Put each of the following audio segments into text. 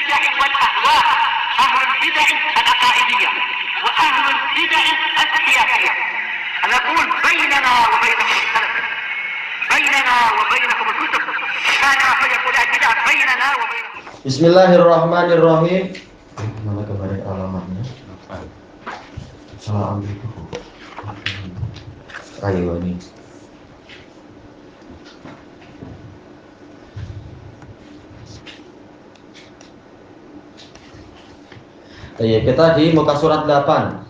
البدع والأهواء، أهل البدع العقائدية وأهل البدع السياسية. نقول بيننا وبينكم السلف، بيننا وبينكم الكتب، كان فيقول البدع بيننا وبينكم. Bismillahirrahmanirrahim. Mana kemarin alamatnya? Salah ambil buku. Ayo ini. Kita di muka surat 8.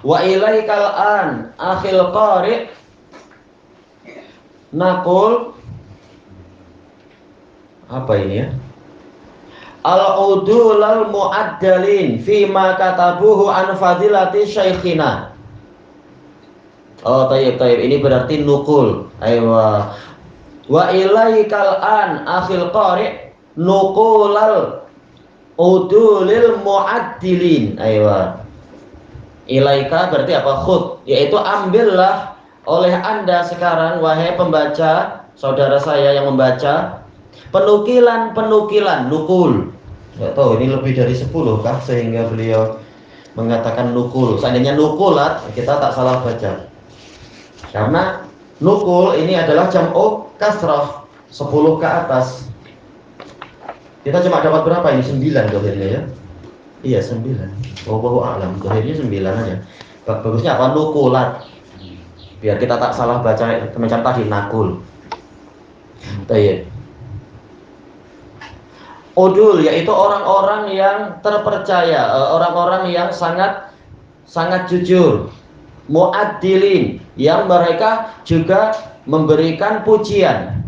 Wa ilaikal an akhil qari naqul, apa ini ya? Al-udulal mu'addalin fima katabuhu an fadilati syaikhina. Oh, tayyib. Ini berarti nukul. Aywa. Wa ilaikal an akhil qari nukulal udulil mu'addilin. Aywa. Ilaika berarti apa? Khud, yaitu ambillah oleh Anda sekarang, wahai pembaca, saudara saya yang membaca, penukilan nukul. Enggak tahu ini lebih dari 10 kah sehingga beliau mengatakan nukul. Seandainya nukulat kita tak salah baca. Karena nukul ini adalah jam'u kasrah, 10 ke atas. Kita cuma dapat berapa ini? 9 dohirnya ya. Iya 9. Wallahu a'lam. Dohirnya 9 aja. Bagusnya apa? Nukulat. Biar kita tak salah baca macam tadi nakul. Tayyib. Udul yaitu orang-orang yang terpercaya, orang-orang yang sangat jujur. Mu'addilin yang mereka juga memberikan pujian.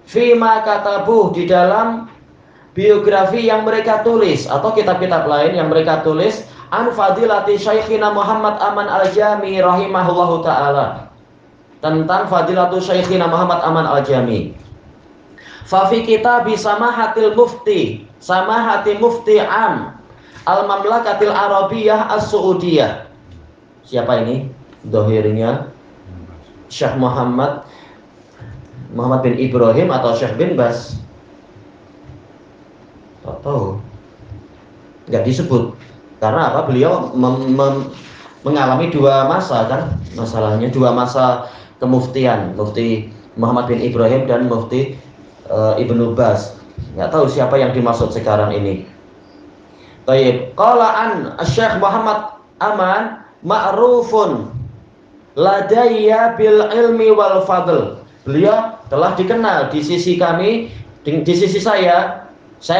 Fima katabuh di dalam biografi yang mereka tulis atau kitab-kitab lain yang mereka tulis an fadilati syaikhina Muhammad Aman Al-Jami rahimahullahu ta'ala, tentang fadilatu syaikhina Muhammad Aman Al-Jami. Fa fi kitabi samahatil mufti mufti am al-mamlakatil arabiyah as-suudiyah. Siapa ini? Dohirnya Syekh Muhammad bin Ibrahim atau Syekh bin Bas? Atau nggak disebut karena apa? Beliau mengalami dua masa kan, masalahnya dua masa kemuftian, Mufti Muhammad bin Ibrahim dan Mufti Ibnu Bas. Nggak tahu siapa yang dimaksud sekarang ini. Tayyib. Qala an Syekh Muhammad Aman ma'rufun ladayya bil ilmi wal fadl. Beliau telah dikenal di sisi kami, di sisi saya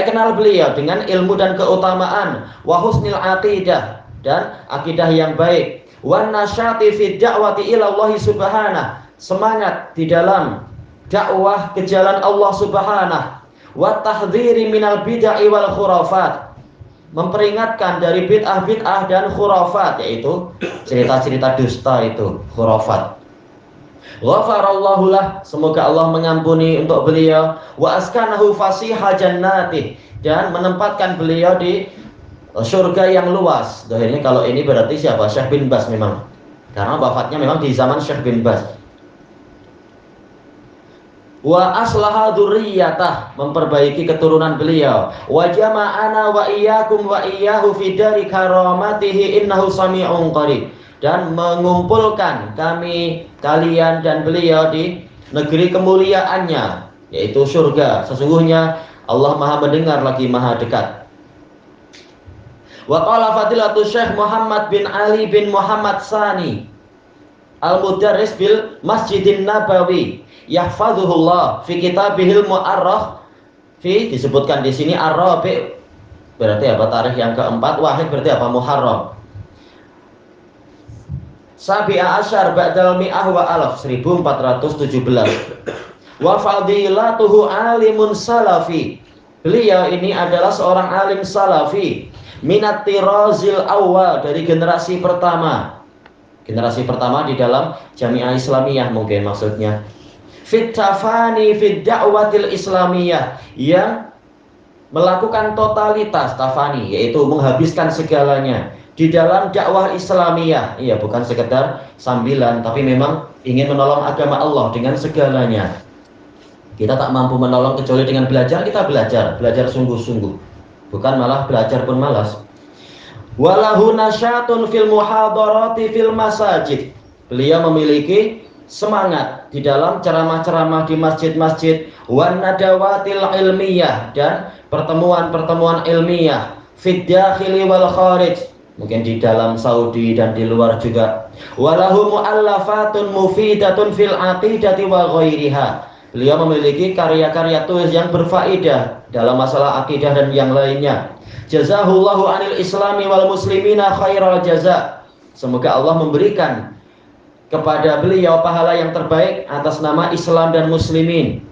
kenal beliau dengan ilmu dan keutamaan, wa husnil aqidah, dan akidah yang baik, wan nasyati fi da'wati ila Allah subhanahu, semangat di dalam dakwah ke jalan Allah subhanahu, wa tahdhiri minal bid'ah wal khurafat, memperingatkan dari bid'ah dan khurafat, yaitu cerita-cerita dusta itu khurafat. Ghafarallahu lah, semoga Allah mengampuni untuk beliau, wa askanahu fasihal jannati, dan menempatkan beliau di surga yang luas. Dohirnya kalau ini berarti siapa? Syekh bin Bas memang, karena wafatnya memang di zaman Syekh bin Bas. Wa aslaha dzurriyyatah, memperbaiki keturunan beliau. Wa jama'ana wa iyyakum wa iyyahu fi dari karamatihi innahu sami'un qarib, dan mengumpulkan kalian dan beliau di negeri kemuliaannya, yaitu surga. Sesungguhnya Allah Maha mendengar lagi Maha dekat. Wa qala fadilatu Syekh Muhammad bin Ali bin Muhammad Sani al-Mudarris bil Masjidin Nabawi yahfazuhullah fi kitabihil mu'arrakh fi, disebutkan di sini ar-rabi berarti apa? Tarikh yang keempat, wahid berarti apa? Muharram. Sabi'a asyar ba'dal mi'ah wa alaf, 1417. Wa fadilatuhu alimun salafi, beliau ini adalah seorang alim salafi, minat tirazil awal, dari generasi pertama di dalam Jami'ah Islamiyah mungkin maksudnya. Fit tafani fit da'watil islamiyah, yang melakukan totalitas tafani, yaitu menghabiskan segalanya di dalam dakwah Islamiyah. Iya, bukan sekedar sambilan, tapi memang ingin menolong agama Allah dengan segalanya. Kita tak mampu menolong kecuali dengan belajar, kita belajar sungguh-sungguh. Bukan malah belajar pun malas. Walahu nasyatun fil muhadarati fil masajid. Beliau memiliki semangat di dalam ceramah-ceramah di masjid-masjid, wan nadawatil ilmiyah, dan pertemuan-pertemuan ilmiah, fid dakhili wal kharij, mungkin di dalam Saudi dan di luar juga. Walahu muallafatun mufidatun fil aqidati wa ghairiha. Beliau memiliki karya-karya tulis yang berfaedah dalam masalah akidah dan yang lainnya. Jazahullahu anil islami wal muslimina khairal jaza. Semoga Allah memberikan kepada beliau pahala yang terbaik atas nama Islam dan muslimin.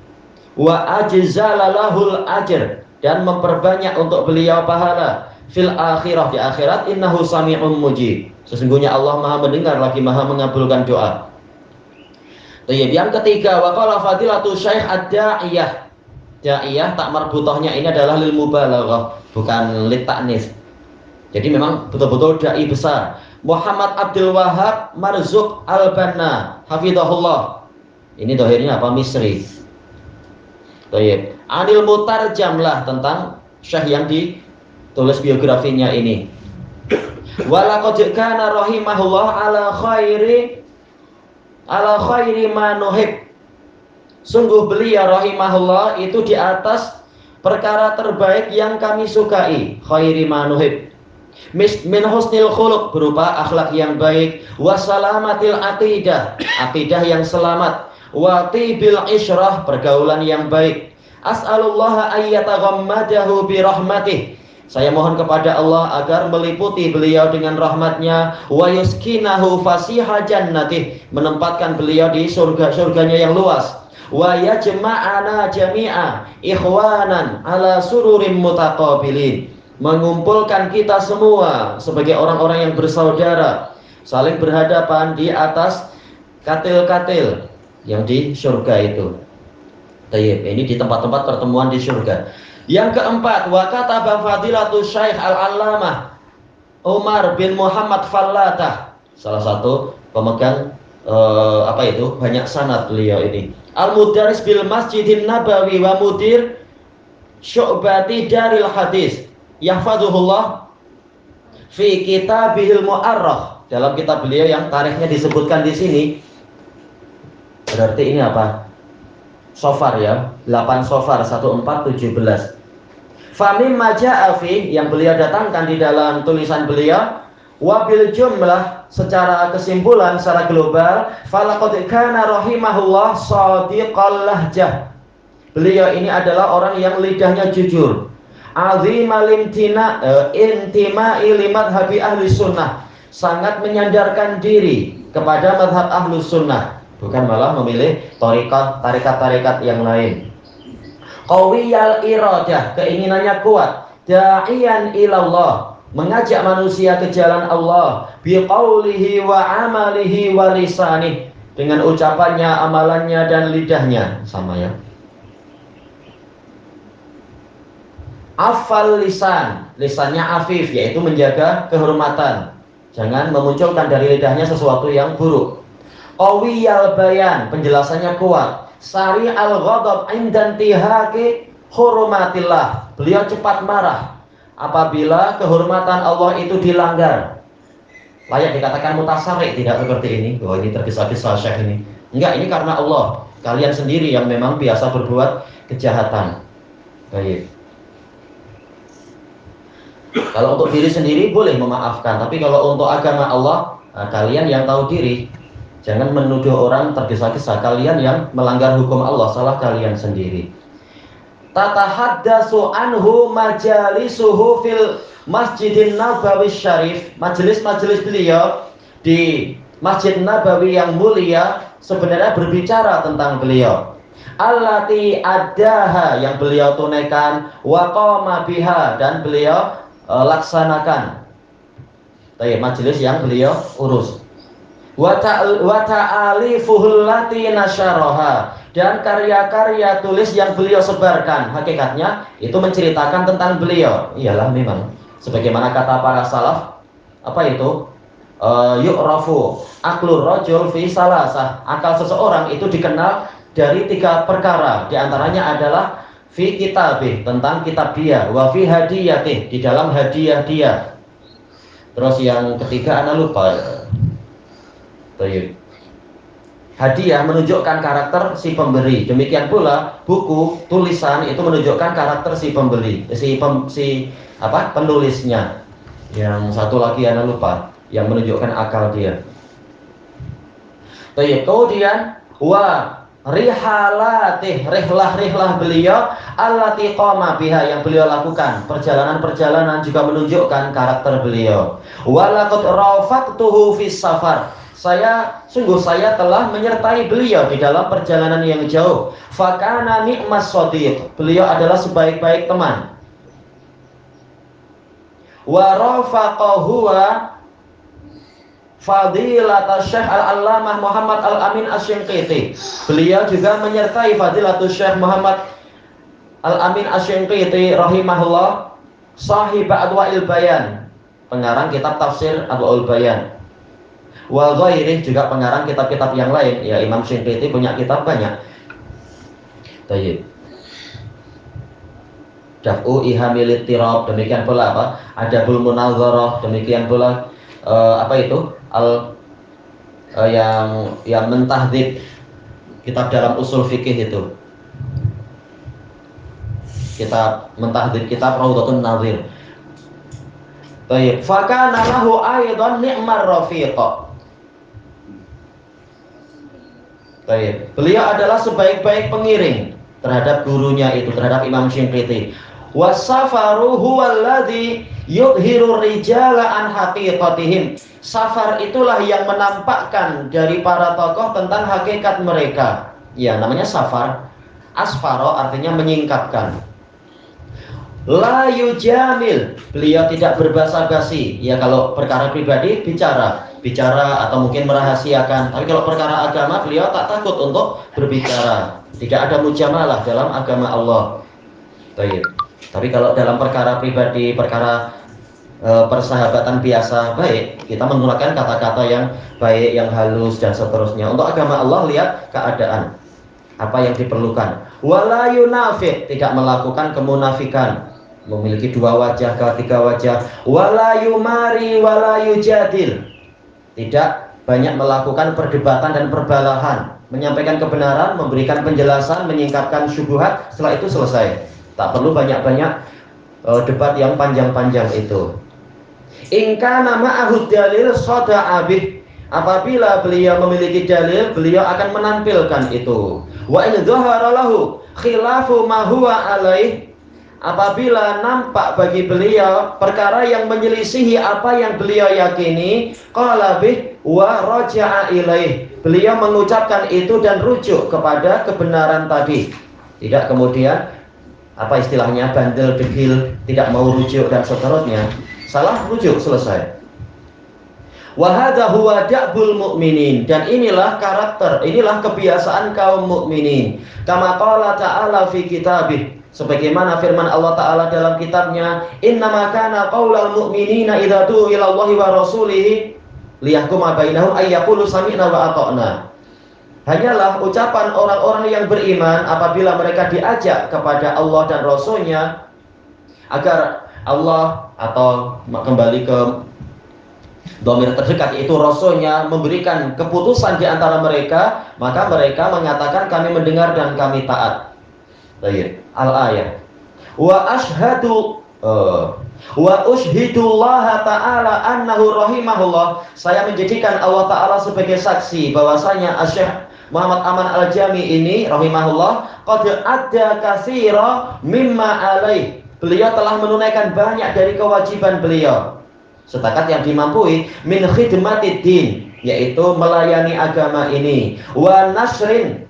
Wa ajzalalahul ajr, dan memperbanyak untuk beliau pahala fil akhirah, di akhirat. Innahu sami'un mujib. Sesungguhnya Allah Maha mendengar lagi Maha mengabulkan doa. Yang ketiga, waqala fadilatu Syekh ad-da'iyah. Da'iyah tak marbutohnya ini adalah lil mubalaghah, bukan lit ta'nis. Jadi memang betul-betul dai besar. Muhammad Abdul Wahab Marzuq Al-Banna hafizahullah. Ini dohirnya apa? Misri. Baik. Anil mutarjam lah, tentang Syekh yang ditulis biografinya ini. Walaqad kana rahimahullah ala khairi ma nuhib. Sungguh beliau rahimahullah itu di atas perkara terbaik yang kami sukai. Khairi ma nuhib min husnil khuluq, berupa akhlak yang baik, wasalamatil aqidah, aqidah yang selamat, wa tibil isyrah, pergaulan yang baik. As'alullah ayyataghammadahu bi rahmatih. Saya mohon kepada Allah agar meliputi beliau dengan rahmatnya, wa yuskinahu fasiha jannatih, menempatkan beliau di surganya yang luas, wa yajma'ana jami'a ikhwanan ala sururim mutaqabilin, mengumpulkan kita semua sebagai orang-orang yang bersaudara, saling berhadapan di atas katil-katil yang di surga itu. Ini di tempat-tempat pertemuan di surga. Yang keempat, wa kataba fadilatu Syekh Al-Allamah Umar bin Muhammad Fallatah, salah satu pemegang banyak sanad beliau ini. Al-Mudaris bil Masjidin Nabawi wa mudir syu'bati daril hadis, yahfazuhullah fi kitabihil mu'arrakh. Dalam kitab beliau yang tarikhnya disebutkan di sini. Berarti ini apa? Sofar ya, 8 Sofar 1417. Famim maja'afi, yang beliau datangkan di dalam tulisan beliau, wabil jumlah, secara kesimpulan, secara global, falaqad kana rahimahullah shadiqal lahjah. Beliau ini adalah orang yang lidahnya jujur, azimal intima'i limadhabi ahli sunnah, sangat menyandarkan diri kepada madhab ahli sunnah, bukan malah memilih tarikat-tarikat yang lain. Qawiyal iradah, keinginannya kuat. Da'iyan ilallah, mengajak manusia ke jalan Allah. Biqaulihi wa amalihi wa lisanih, dengan ucapannya, amalannya, dan lidahnya. Sama ya. Afal lisan, lisannya afif, yaitu menjaga kehormatan, jangan memunculkan dari lidahnya sesuatu yang buruk. Qawiyal bayan, penjelasannya kuat. Sari al-ghadab indantihaki hurumatillah, beliau cepat marah apabila kehormatan Allah itu dilanggar. Layak dikatakan mutasarrik tidak seperti ini. Oh, ini tergesa-gesa Syekh ini. Enggak, ini karena Allah. Kalian sendiri yang memang biasa berbuat kejahatan. Baik. Kalau untuk diri sendiri boleh memaafkan, tapi kalau untuk agama Allah, kalian yang tahu diri. Jangan menuduh orang tergesa-gesa. Kalian yang melanggar hukum Allah, salah kalian sendiri. Tatahaddatsu anhu majalisuhu fil Masjidin Nabawi Syarif. Majelis-majelis beliau di Masjid Nabawi yang mulia sebenarnya berbicara tentang beliau. Allati addaha, yang beliau tunaikan, wa qama biha, dan beliau laksanakan. Majelis yang beliau urus. Wa ta'alifuhul lati nasyaraha, dan karya-karya tulis yang beliau sebarkan, hakikatnya itu menceritakan tentang beliau. Iyalah memang sebagaimana kata para salaf, apa itu? Yu'rafu aqlur rajul fi salasah, akal seseorang itu dikenal dari 3 perkara. Di antaranya adalah fi kitabih, tentang kitab dia, wa fi hadiyatih, di dalam hadiah dia. Terus yang ketiga ana lupa. Baik. Hadiah menunjukkan karakter si pemberi. Demikian pula buku tulisan itu menunjukkan karakter si pembeli, penulisnya. Yang satu lagi ana lupa, yang menunjukkan akal dia. Baik, kemudian wa rihalatih, rihlah beliau allati qama biha, yang beliau lakukan, perjalanan-perjalanan juga menunjukkan karakter beliau. Walaqad rafaqtuhu fis safar, sungguh saya telah menyertai beliau di dalam perjalanan yang jauh. Fakana ni'mas shadiq, beliau adalah sebaik-baik teman. Wa rafaqahu Fadilatul Syekh Al-Allamah Muhammad Al-Amin Asy-Syanqiti, beliau juga menyertai Fadilatul Syekh Muhammad Al-Amin Asy-Syanqiti rahimahullah, sahib Adwa'il Bayan, pengarang kitab tafsir Adwa'il Bayan. Wa ghairih, juga pengarang kitab-kitab yang lain. Ya, Imam Syanqiti punya kitab banyak. Baik. Daf'u Ihamilit Tirab, demikian pula apa? Adabul Munazarah, demikian pula yang mentahdzib kitab dalam usul fikih itu. Kitab mentahdzib kitab Raudhatun Nazir. Baik, fakana lahu aidan ni'mar rafiqa. Baik, beliau adalah sebaik-baik pengiring terhadap gurunya itu, terhadap Imam Syanqiti. Wasafaru huwallazi yudhiru rijala an haqiqatihim. Safar itulah yang menampakkan dari para tokoh tentang hakikat mereka. Ya, namanya safar. Asfaro artinya menyingkapkan. La yujamil, beliau tidak berbasa-basi. Ya, kalau perkara pribadi bicara atau mungkin merahasiakan. Tapi kalau perkara agama beliau tak takut untuk berbicara. Tidak ada mujamalah dalam agama Allah. Baik. Tapi kalau dalam perkara pribadi, perkara persahabatan biasa, baik, kita menggunakan kata-kata yang baik, yang halus dan seterusnya. Untuk agama Allah lihat keadaan, apa yang diperlukan. Wala yunafiq, tidak melakukan kemunafikan, memiliki 2 wajah, 3 wajah. Wala yumari wala yujadil, tidak banyak melakukan perdebatan dan perbalahan, menyampaikan kebenaran, memberikan penjelasan, menyingkapkan syubhat, setelah itu selesai. Tak perlu banyak-banyak debat yang panjang-panjang itu. In kana ma'ahu dalil shada'a bih, apabila beliau memiliki dalil, beliau akan menampilkan itu. Wa in dhahara lahu khilafu ma huwa alaih, apabila nampak bagi beliau perkara yang menyelisihi apa yang beliau yakini, qala bih wa raja'a ilaih, beliau mengucapkan itu dan rujuk kepada kebenaran tadi. Tidak kemudian istilahnya bandel, degil, tidak mau rujuk dan seterusnya. Salah, rujuk, selesai. Wa hadza huwa da'bul mu'minin, dan inilah karakter, inilah kebiasaan kaum mukminin. Kama qala ta'ala fi kitabih, sebagaimana firman Allah Ta'ala dalam kitabnya, innama kana qaulal mu'minina idza du'u ila Allahi wa rasulihi liyahkuma bainahum ay yaqulu sami'na wa ata'na. Hanyalah ucapan orang-orang yang beriman apabila mereka diajak kepada Allah dan Rasulnya agar Allah, atau kembali ke dhamir terdekat yaitu Rasulnya, memberikan keputusan di antara mereka, maka mereka mengatakan kami mendengar dan kami taat. Baik, al-ayat. Wa ashhadu wa ushhidullaha ta'ala annahu rahimahullah, saya menjadikan Allah Ta'ala sebagai saksi bahwasanya Syekh Muhammad Aman Al-Jami ini rahimahullah qad adda katsira mimma alaih, beliau telah menunaikan banyak dari kewajiban beliau setakat yang dimampui, min khidmatid din, yaitu melayani agama ini, wa nasrin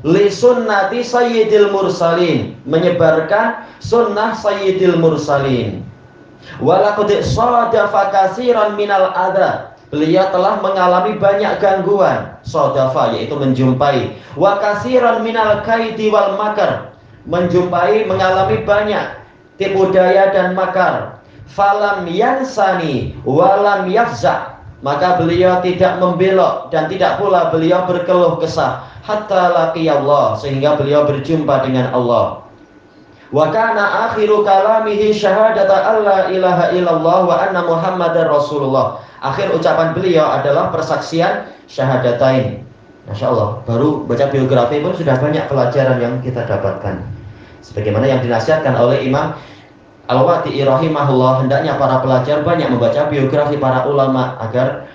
li sunnati sayyidil mursalin, menyebarkan sunnah sayyidil mursalin, wa laqad sadafa katsiran minal adha, beliau telah mengalami banyak gangguan, sodafa yaitu menjumpai, wa katsiran minal kaidi wal makar, menjumpai, mengalami banyak tipu daya dan makar. Falam yansani walam yafza, maka beliau tidak membelok dan tidak pula beliau berkeluh kesah. hatta laqiyallah, sehingga beliau berjumpa dengan Allah. Wa kana akhiru kalamihi syahadata alla ilaha illallah wa anna muhammadar rasulullah. Akhir ucapan beliau adalah persaksian syahadatain. Masya Allah, baru baca biografi pun sudah banyak pelajaran yang kita dapatkan. Sebagaimana yang dinasihatkan oleh Imam Al-Wadi'i rahimahullah, hendaknya para pelajar banyak membaca biografi para ulama agar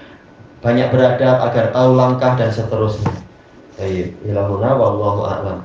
banyak beradab, agar tahu langkah dan seterusnya. Baik, ilahuna wallahu a'lam.